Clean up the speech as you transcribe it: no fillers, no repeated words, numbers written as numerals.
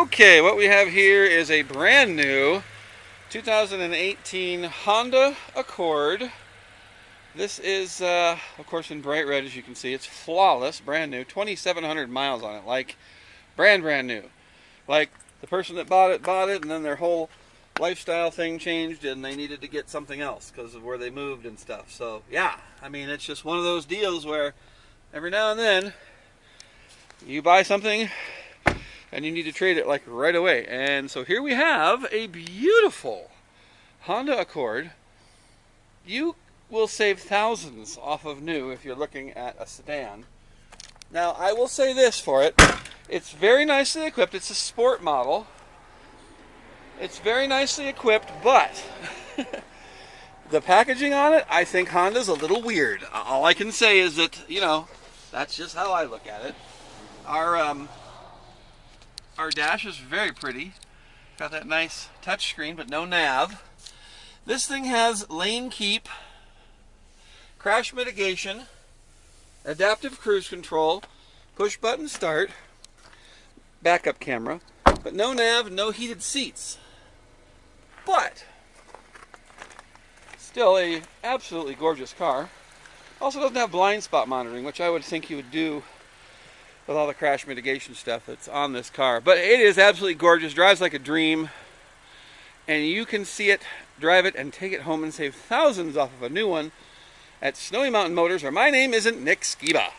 Okay, what we have here is a brand new 2018 Honda Accord. This is, of course, in bright red, as you can see. It's flawless, brand new, 2,700 miles on it, like brand new. Like the person that bought it, and then their whole lifestyle thing changed, and they needed to get something else because of where they moved and stuff. So, yeah, I mean, it's just one of those deals where every now and then you buy something and you need to trade it like right away. And so here we have a beautiful Honda Accord. You will save thousands off of new if you're looking at a sedan. Now, I will say this for it. It's very nicely equipped. It's a sport model. It's very nicely equipped, but the packaging on it, I think Honda's a little weird. All I can say is that, you know, that's just how I look at it. Our dash is very pretty. Got that nice touch screen, but no nav. This thing has lane keep, crash mitigation, adaptive cruise control, push button start, backup camera, but no nav, no heated seats. But still a absolutely gorgeous car. Also doesn't have blind spot monitoring, which I would think you would do with all the crash mitigation stuff that's on this car. But it is absolutely gorgeous, drives like a dream, and you can see it, drive it, and take it home and save thousands off of a new one at Snowy Mountain Motors, where my name isn't Nick Skiba.